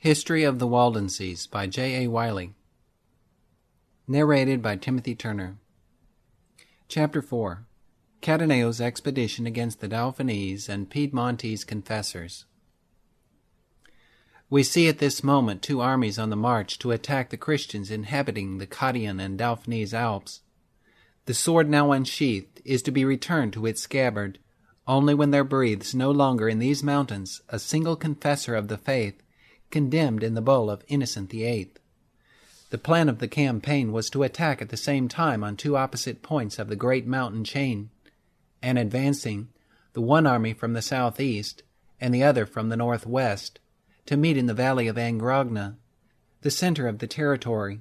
History of the Waldenses by J. A. Wylie. Narrated by Timothy Turner. Chapter 4. Cataneo's Expedition against the Dauphinese and Piedmontese Confessors. We see at this moment two armies on the march to attack the Christians inhabiting the Cataneo and Dauphinese Alps. The sword now unsheathed is to be returned to its scabbard only when there breathes no longer in these mountains a single confessor of the faith condemned in the bull of Innocent VIII. The plan of the campaign was to attack at the same time on two opposite points of the great mountain chain, and advancing, the one army from the southeast and the other from the northwest, to meet in the valley of Angrogna, the center of the territory,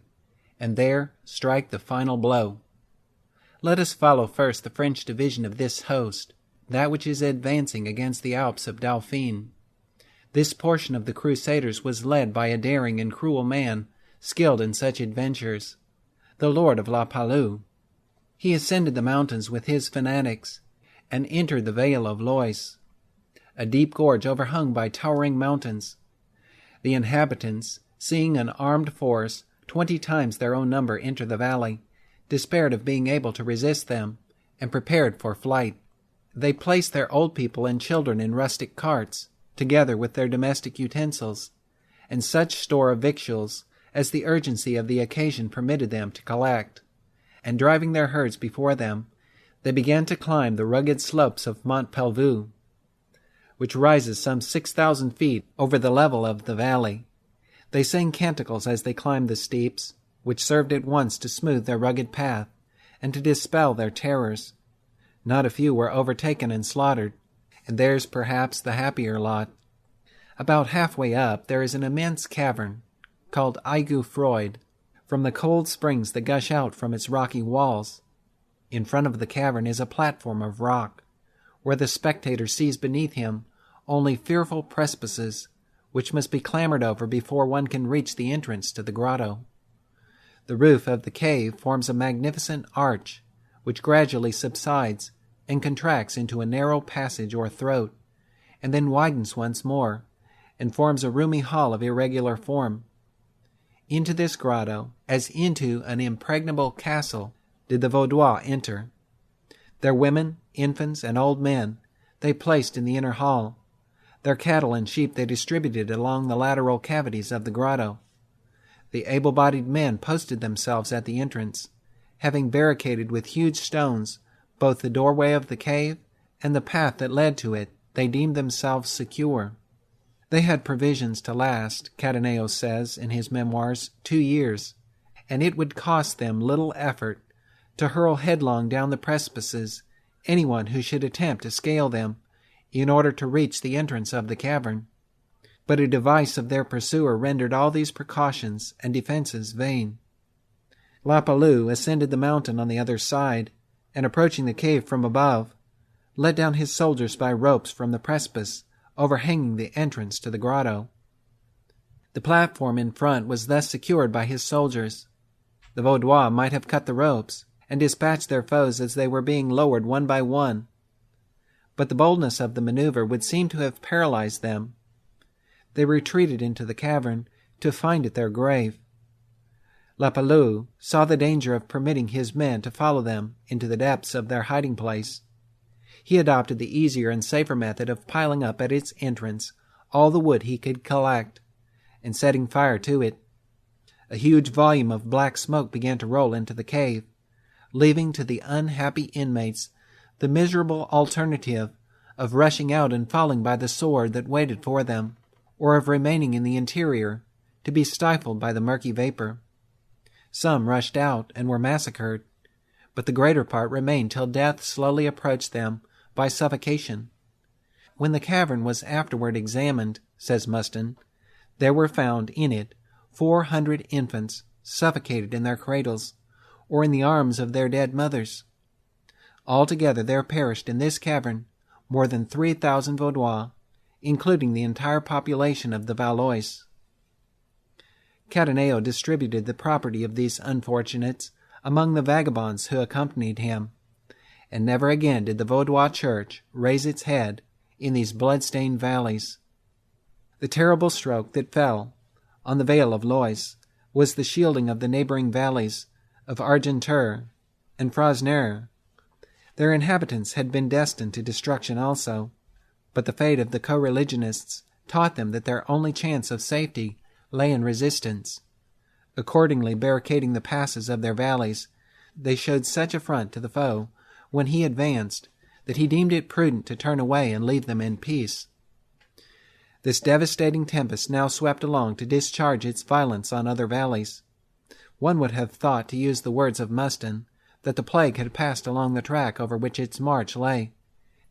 and there strike the final blow. Let us follow first the French division of this host, that which is advancing against the Alps of Dauphine. This portion of the Crusaders was led by a daring and cruel man, skilled in such adventures, the Lord of La Palud. He ascended the mountains with his fanatics, and entered the Vale of Lois, a deep gorge overhung by towering mountains. The inhabitants, seeing an armed force 20 times their own number enter the valley, despaired of being able to resist them, and prepared for flight. They placed their old people and children in rustic carts, together with their domestic utensils, and such store of victuals as the urgency of the occasion permitted them to collect, and driving their herds before them, they began to climb the rugged slopes of Mont Pelvoux, which rises some 6,000 feet over the level of the valley. They sang canticles as they climbed the steeps, which served at once to smooth their rugged path and to dispel their terrors. Not a few were overtaken and slaughtered, and theirs perhaps the happier lot. About halfway up there is an immense cavern, called Aiguë Froide, from the cold springs that gush out from its rocky walls. In front of the cavern is a platform of rock, where the spectator sees beneath him only fearful precipices, which must be clambered over before one can reach the entrance to the grotto. The roof of the cave forms a magnificent arch, which gradually subsides and contracts into a narrow passage or throat, and then widens once more, and forms a roomy hall of irregular form. Into this grotto, as into an impregnable castle, did the Vaudois enter. Their women, infants, and old men they placed in the inner hall. Their cattle and sheep they distributed along the lateral cavities of the grotto. The able-bodied men posted themselves at the entrance, having barricaded with huge stones both the doorway of the cave and the path that led to it. They deemed themselves secure. They had provisions to last, Cataneo says in his memoirs, 2 years, and it would cost them little effort to hurl headlong down the precipices anyone who should attempt to scale them in order to reach the entrance of the cavern. But a device of their pursuer rendered all these precautions and defenses vain. La Palud ascended the mountain on the other side, and approaching the cave from above, let down his soldiers by ropes from the precipice overhanging the entrance to the grotto. The platform in front was thus secured by his soldiers. The Vaudois might have cut the ropes and dispatched their foes as they were being lowered one by one, but the boldness of the maneuver would seem to have paralyzed them. They retreated into the cavern to find it their grave. La Palud saw the danger of permitting his men to follow them into the depths of their hiding place. He adopted the easier and safer method of piling up at its entrance all the wood he could collect, and setting fire to it. A huge volume of black smoke began to roll into the cave, leaving to the unhappy inmates the miserable alternative of rushing out and falling by the sword that waited for them, or of remaining in the interior to be stifled by the murky vapor. Some rushed out and were massacred, but the greater part remained till death slowly approached them by suffocation. When the cavern was afterward examined, says Muston, there were found in it 400 infants suffocated in their cradles, or in the arms of their dead mothers. Altogether there perished in this cavern more than 3,000 Vaudois, including the entire population of the Valois. Cataneo distributed the property of these unfortunates among the vagabonds who accompanied him, and never again did the Vaudois Church raise its head in these blood-stained valleys. The terrible stroke that fell on the vale of Lois, was the shielding of the neighboring valleys of Argenteur and Frosnere. Their inhabitants had been destined to destruction also, but the fate of the co-religionists taught them that their only chance of safety lay in resistance. Accordingly, barricading the passes of their valleys, they showed such affront to the foe when he advanced that he deemed it prudent to turn away and leave them in peace. This devastating tempest now swept along to discharge its violence on other valleys. One would have thought, to use the words of Muston, that the plague had passed along the track over which its march lay.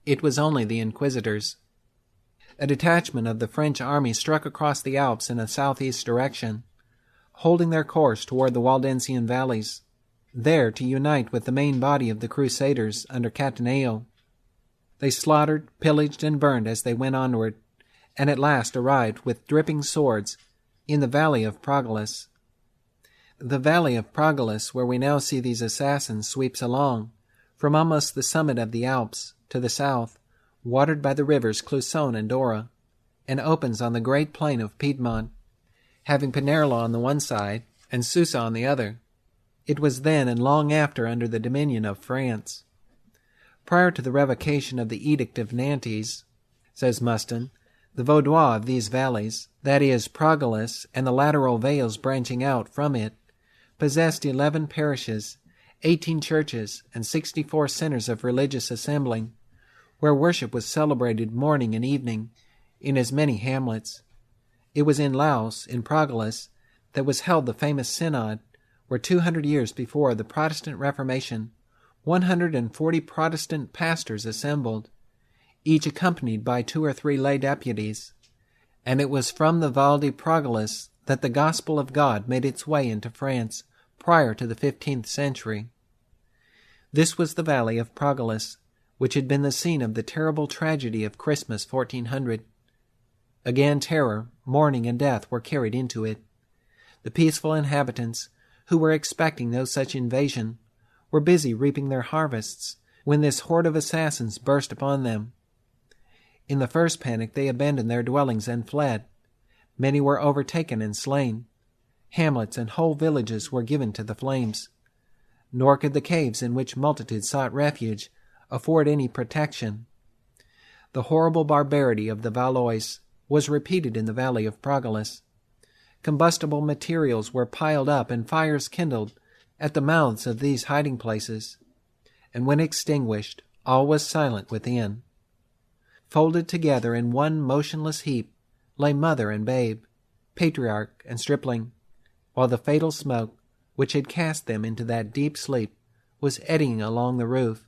It was only the inquisitors. A detachment of the French army struck across the Alps in a southeast direction, holding their course toward the Waldensian valleys, there to unite with the main body of the Crusaders under Cataneo. They slaughtered, pillaged, and burned as they went onward, and at last arrived with dripping swords in the valley of Progolous. The valley of Progolous, where we now see these assassins, sweeps along, from almost the summit of the Alps to the south, watered by the rivers Clusone and Dora, and opens on the great plain of Piedmont, having Pinerolo on the one side and Susa on the other. It was then and long after under the dominion of France. Prior to the revocation of the Edict of Nantes, says Muston, the Vaudois of these valleys, that is, Progolous and the lateral vales branching out from it, possessed 11 parishes, 18 churches, and 64 centers of religious assembling, where worship was celebrated morning and evening in as many hamlets. It was in Laos, in Progolous, that was held the famous synod, where 200 years before the Protestant Reformation, 140 Protestant pastors assembled, each accompanied by 2 or 3 lay deputies, and it was from the Val de Progolous that the gospel of God made its way into France prior to the 15th century. This was the valley of Progolous, which had been the scene of the terrible tragedy of Christmas 1400. Again terror, mourning, and death were carried into it. The peaceful inhabitants, who were expecting no such invasion, were busy reaping their harvests when this horde of assassins burst upon them. In the first panic they abandoned their dwellings and fled. Many were overtaken and slain. Hamlets and whole villages were given to the flames. Nor could the caves in which multitudes sought refuge afford any protection. The horrible barbarity of the Valois was repeated in the valley of Progolous. Combustible materials were piled up and fires kindled at the mouths of these hiding places, and when extinguished, all was silent within. Folded together in one motionless heap lay mother and babe, patriarch and stripling, while the fatal smoke, which had cast them into that deep sleep, was eddying along the roof,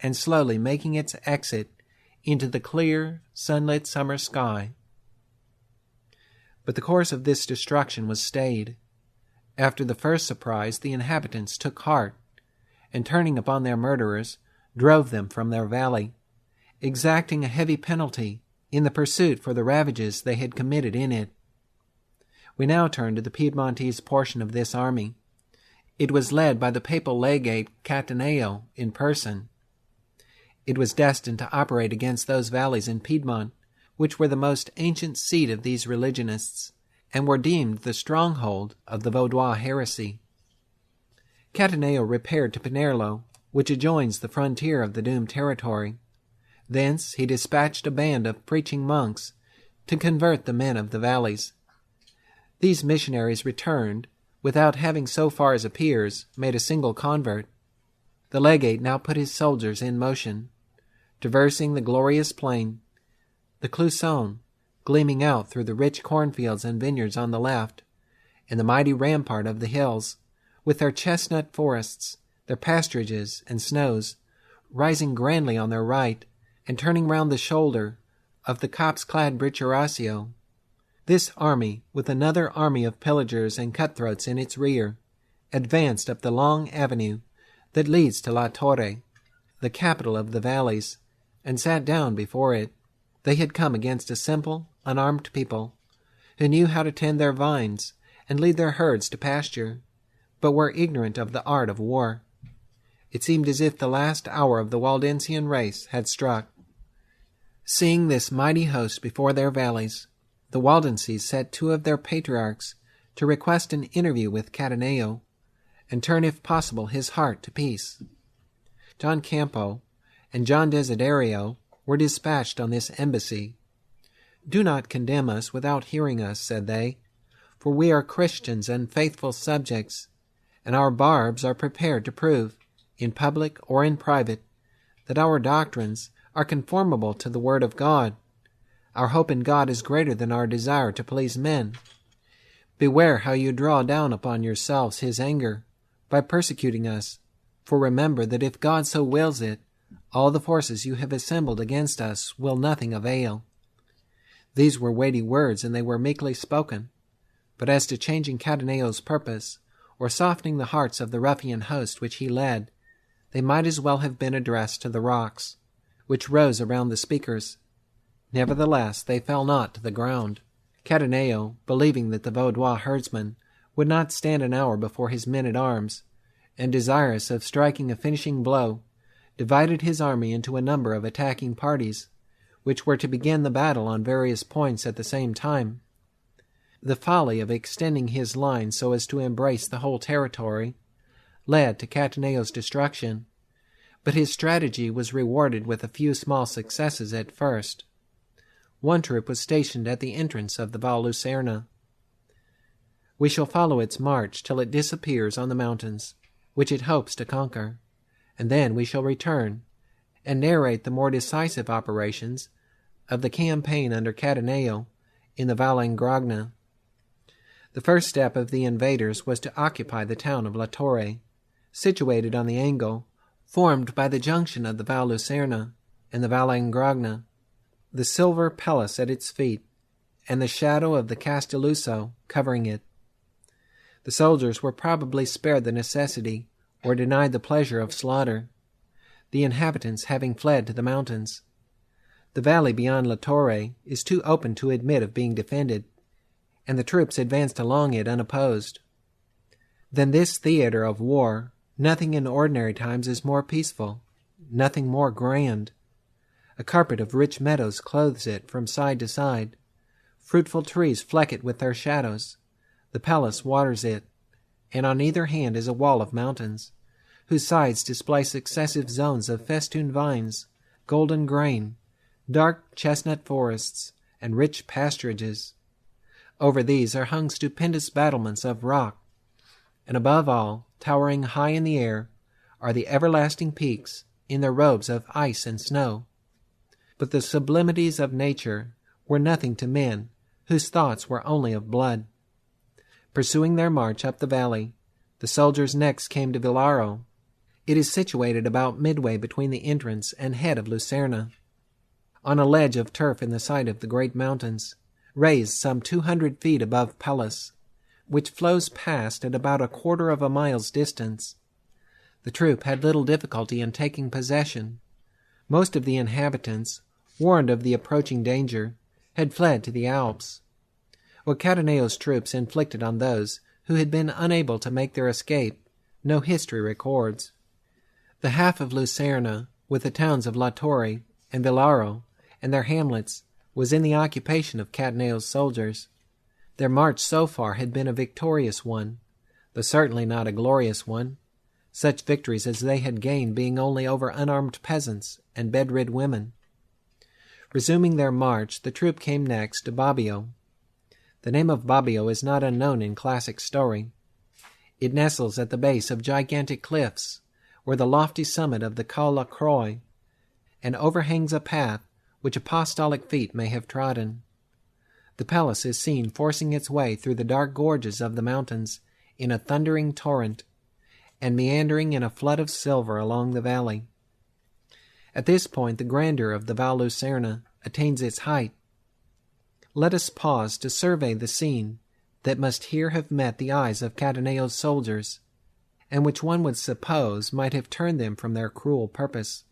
and slowly making its exit into the clear, sunlit summer sky. But the course of this destruction was stayed. After the first surprise, the inhabitants took heart, and turning upon their murderers, drove them from their valley, exacting a heavy penalty in the pursuit for the ravages they had committed in it. We now turn to the Piedmontese portion of this army. It was led by the papal legate Cataneo in person. It was destined to operate against those valleys in Piedmont, which were the most ancient seat of these religionists, and were deemed the stronghold of the Vaudois heresy. Cataneo repaired to Pinerolo, which adjoins the frontier of the doomed territory. Thence he dispatched a band of preaching monks to convert the men of the valleys. These missionaries returned, without having so far as appears made a single convert. The legate now put his soldiers in motion, traversing the glorious plain, the Clusone gleaming out through the rich cornfields and vineyards on the left, and the mighty rampart of the hills, with their chestnut forests, their pasturages and snows, rising grandly on their right, and turning round the shoulder of the copse-clad Bricherasio. This army, with another army of pillagers and cutthroats in its rear, advanced up the long avenue that leads to La Torre, the capital of the valleys, and sat down before it. They had come against a simple, unarmed people, who knew how to tend their vines and lead their herds to pasture, but were ignorant of the art of war. It seemed as if the last hour of the Waldensian race had struck. Seeing this mighty host before their valleys, the Waldenses set 2 of their patriarchs to request an interview with Cataneo, and turn, if possible, his heart to peace. John Campo and John Desiderio were dispatched on this embassy. "Do not condemn us without hearing us," said they, "for we are Christians and faithful subjects, and our barbs are prepared to prove, in public or in private, that our doctrines are conformable to the word of God. Our hope in God is greater than our desire to please men. Beware how you draw down upon yourselves his anger by persecuting us, for remember that if God so wills it, all the forces you have assembled against us will nothing avail." These were weighty words, and they were meekly spoken. But as to changing Cataneo's purpose, or softening the hearts of the ruffian host which he led, they might as well have been addressed to the rocks, which rose around the speakers. Nevertheless, they fell not to the ground. Cataneo, believing that the Vaudois herdsman would not stand an hour before his men-at-arms, and desirous of striking a finishing blow, divided his army into a number of attacking parties, which were to begin the battle on various points at the same time. The folly of extending his line so as to embrace the whole territory led to Cataneo's destruction, but his strategy was rewarded with a few small successes at first. One troop was stationed at the entrance of the Val Lucerna. "We shall follow its march till it disappears on the mountains, which it hopes to conquer, and then we shall return and narrate the more decisive operations of the campaign under Cataneo in the Val Ingrogna." The first step of the invaders was to occupy the town of La Torre, situated on the angle formed by the junction of the Val Lucerna and the Val Ingrogna. The silver palace at its feet, and the shadow of the Castelluso covering it. The soldiers were probably spared the necessity or denied the pleasure of slaughter, the inhabitants having fled to the mountains. The valley beyond La Torre is too open to admit of being defended, and the troops advanced along it unopposed. Than this theater of war, nothing in ordinary times is more peaceful, nothing more grand. A carpet of rich meadows clothes it from side to side. Fruitful trees fleck it with their shadows. The palace waters it, and on either hand is a wall of mountains, whose sides display successive zones of festooned vines, golden grain, dark chestnut forests, and rich pasturages. Over these are hung stupendous battlements of rock, and above all, towering high in the air, are the everlasting peaks in their robes of ice and snow. But the sublimities of nature were nothing to men whose thoughts were only of blood. Pursuing their march up the valley, the soldiers next came to Vilaro. It is situated about midway between the entrance and head of Lucerna, on a ledge of turf in the sight of the great mountains, raised some 200 feet above Pallas, which flows past at about a quarter of a mile's distance. The troop had little difficulty in taking possession. Most of the inhabitants, warned of the approaching danger, had fled to the Alps. What Cataneo's troops inflicted on those who had been unable to make their escape, no history records. The half of Lucerna, with the towns of La Torre and Vilaro and their hamlets, was in the occupation of Cataneo's soldiers. Their march so far had been a victorious one, though certainly not a glorious one, such victories as they had gained being only over unarmed peasants and bedrid women. Resuming their march, the troop came next to Bobbio. The name of Bobbio is not unknown in classic story. It nestles at the base of gigantic cliffs, where the lofty summit of the Col La Croix, and overhangs a path which apostolic feet may have trodden. The palace is seen forcing its way through the dark gorges of the mountains in a thundering torrent, and meandering in a flood of silver along the valley. At this point the grandeur of the Val Lucerna attains its height. Let us pause to survey the scene that must here have met the eyes of Cataneo's soldiers, and which one would suppose might have turned them from their cruel purpose.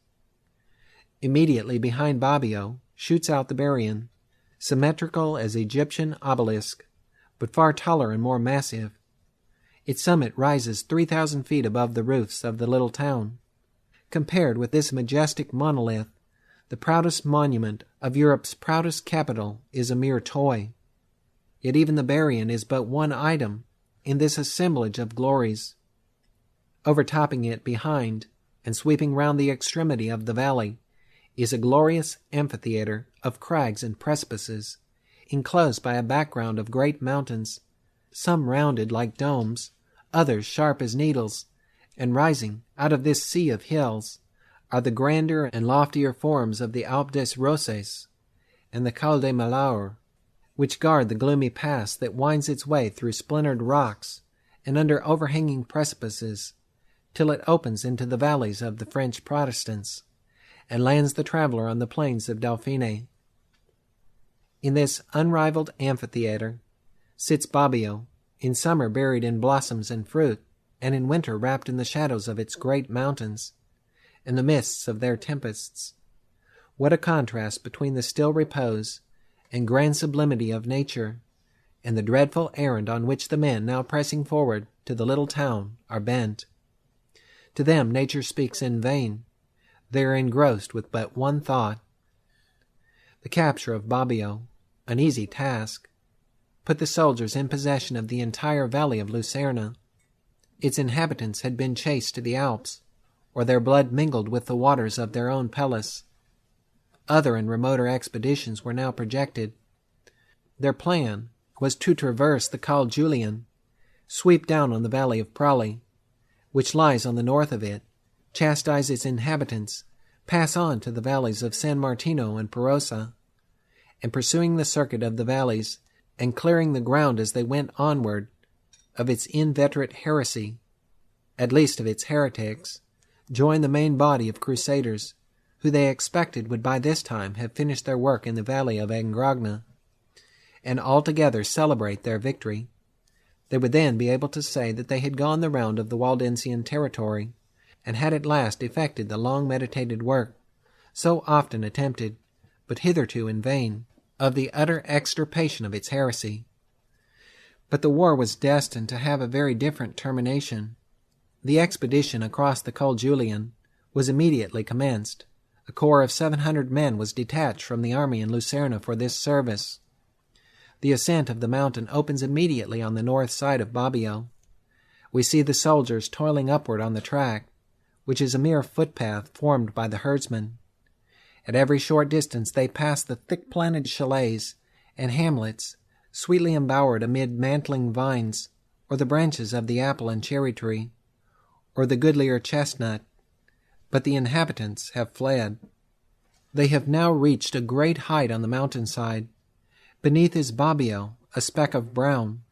Immediately behind Bobbio shoots out the Berrien, symmetrical as Egyptian obelisk, but far taller and more massive. Its summit rises 3,000 feet above the roofs of the little town. Compared with this majestic monolith, the proudest monument of Europe's proudest capital is a mere toy. yet even the Berrien is but one item in this assemblage of glories. Overtopping it behind, and sweeping round the extremity of the valley, is a glorious amphitheatre of crags and precipices, enclosed by a background of great mountains, some rounded like domes, others sharp as needles, and rising out of this sea of hills are the grander and loftier forms of the Alpe des Roses and the Col de Malaure, which guard the gloomy pass that winds its way through splintered rocks and under overhanging precipices, till it opens into the valleys of the French Protestants, and lands the traveller on the plains of Dauphine. In this unrivaled amphitheatre sits Bobbio, in summer buried in blossoms and fruit, and in winter wrapped in the shadows of its great mountains, and the mists of their tempests. What a contrast between the still repose and grand sublimity of nature, and the dreadful errand on which the men now pressing forward to the little town are bent. To them nature speaks in vain. They are engrossed with but one thought. The capture of Bobbio, an easy task, put the soldiers in possession of the entire valley of Lucerna. Its inhabitants had been chased to the Alps, or their blood mingled with the waters of their own Pellis. Other and remoter expeditions were now projected. Their plan was to traverse the Col Julian, sweep down on the valley of Prali, which lies on the north of it, chastise its inhabitants, pass on to the valleys of San Martino and Perosa, and pursuing the circuit of the valleys, and clearing the ground as they went onward of its inveterate heresy, at least of its heretics, join the main body of crusaders, who they expected would by this time have finished their work in the valley of Angrogna, and altogether celebrate their victory. They would then be able to say that they had gone the round of the Waldensian territory, and had at last effected the long-meditated work, so often attempted, but hitherto in vain, of the utter extirpation of its heresy. But the war was destined to have a very different termination. The expedition across the Col Julian was immediately commenced. A corps of 700 men was detached from the army in Lucerna for this service. The ascent of the mountain opens immediately on the north side of Bobbio. We see the soldiers toiling upward on the track, which is a mere footpath formed by the herdsmen. At every short distance they pass the thick-planted chalets and hamlets, sweetly embowered amid mantling vines, or the branches of the apple and cherry tree, or the goodlier chestnut. But the inhabitants have fled. They have now reached a great height on the mountainside. Beneath is Bobbio, a speck of brown.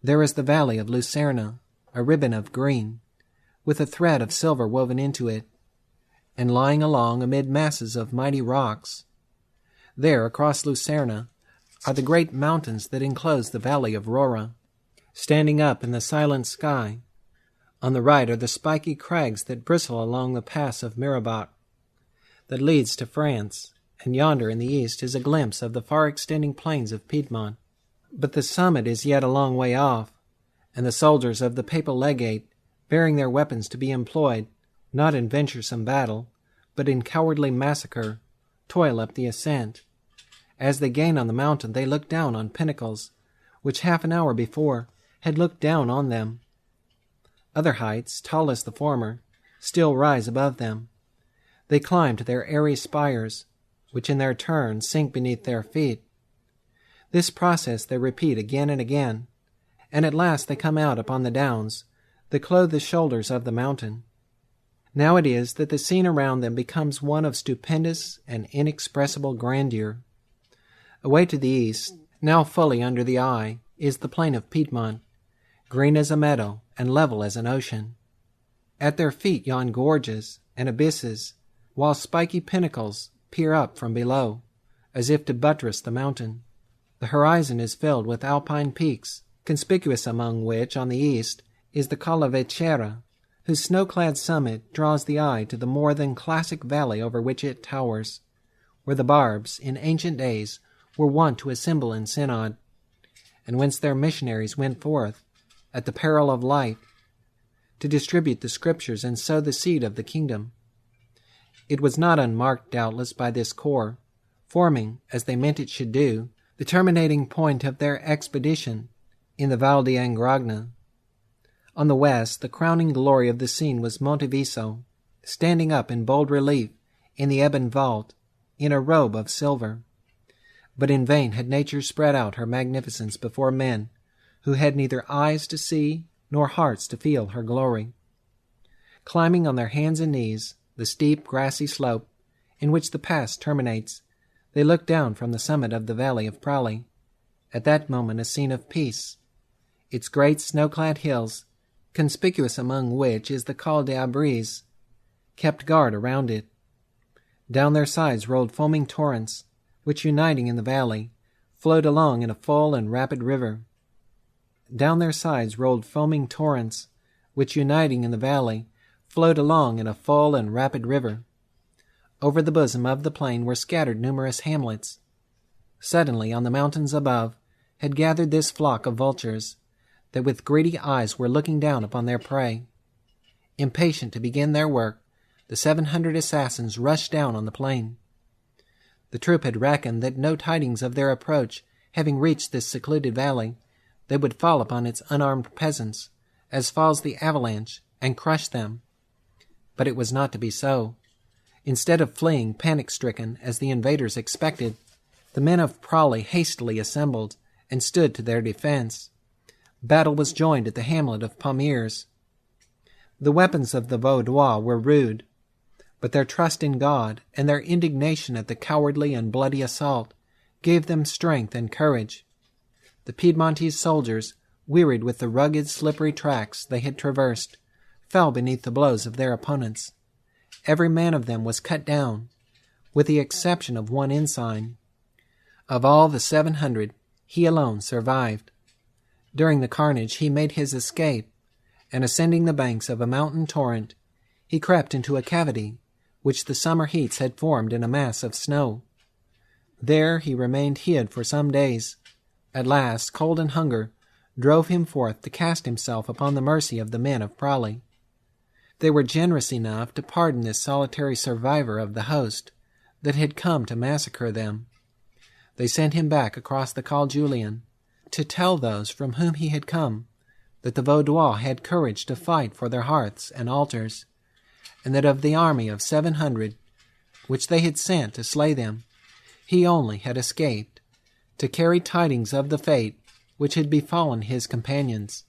There is the valley of Lucerna, a ribbon of green, with a thread of silver woven into it, and lying along amid masses of mighty rocks. There, across Lucerna, are the great mountains that enclose the valley of Rora, standing up in the silent sky. On the right are the spiky crags that bristle along the pass of Mirabac, that leads to France, and yonder in the east is a glimpse of the far-extending plains of Piedmont. But the summit is yet a long way off, and the soldiers of the papal legate, bearing their weapons to be employed, not in venturesome battle, but in cowardly massacre, toil up the ascent. As they gain on the mountain, they look down on pinnacles, which half an hour before had looked down on them. Other heights, tall as the former, still rise above them. They climb to their airy spires, which in their turn sink beneath their feet. This process they repeat again and again, and at last they come out upon the downs that clothe the shoulders of the mountain. Now it is that the scene around them becomes one of stupendous and inexpressible grandeur. Away to the east, now fully under the eye, is the plain of Piedmont, green as a meadow and level as an ocean. At their feet yawn gorges and abysses, while spiky pinnacles peer up from below, as if to buttress the mountain. The horizon is filled with Alpine peaks, conspicuous among which, on the east, is the Colla Vecchera, whose snow-clad summit draws the eye to the more than classic valley over which it towers, where the Barbs, in ancient days, were wont to assemble in synod, and whence their missionaries went forth, at the peril of life, to distribute the Scriptures and sow the seed of the kingdom. It was not unmarked, doubtless, by this corps, forming, as they meant it should do, the terminating point of their expedition in the Val d'Angrogna. On the west, the crowning glory of the scene was Monte Viso, standing up in bold relief in the ebon vault, in a robe of silver. But in vain had nature spread out her magnificence before men who had neither eyes to see nor hearts to feel her glory. Climbing on their hands and knees the steep, grassy slope in which the pass terminates, they looked down from the summit of the valley of Prali, at that moment a scene of peace. Its great snow-clad hills, conspicuous among which is the Col d'Abries, kept guard around it. Down their sides rolled foaming torrents, which, uniting in the valley, flowed along in a full and rapid river. Down their sides rolled foaming torrents, which, uniting in the valley, flowed along in a full and rapid river. Over the bosom of the plain were scattered numerous hamlets. Suddenly, on the mountains above, had gathered this flock of vultures, that with greedy eyes were looking down upon their prey. Impatient to begin their work, the 700 assassins rushed down on the plain. The troop had reckoned that no tidings of their approach having reached this secluded valley, they would fall upon its unarmed peasants, as falls the avalanche, and crush them. But it was not to be so. Instead of fleeing panic-stricken as the invaders expected, the men of Prali hastily assembled and stood to their defense. Battle was joined at the hamlet of Pommiers. The weapons of the Vaudois were rude, but their trust in God and their indignation at the cowardly and bloody assault gave them strength and courage. The Piedmontese soldiers, wearied with the rugged, slippery tracks they had traversed, fell beneath the blows of their opponents. Every man of them was cut down, with the exception of one ensign. Of all the 700, he alone survived. During the carnage he made his escape, and ascending the banks of a mountain torrent, he crept into a cavity which the summer heats had formed in a mass of snow. There he remained hid for some days. At last, cold and hunger drove him forth to cast himself upon the mercy of the men of Prali. They were generous enough to pardon this solitary survivor of the host that had come to massacre them. They sent him back across the Col Julian to tell those from whom he had come that the Vaudois had courage to fight for their hearths and altars, and that of the army of 700, which they had sent to slay them, he only had escaped, to carry tidings of the fate which had befallen his companions.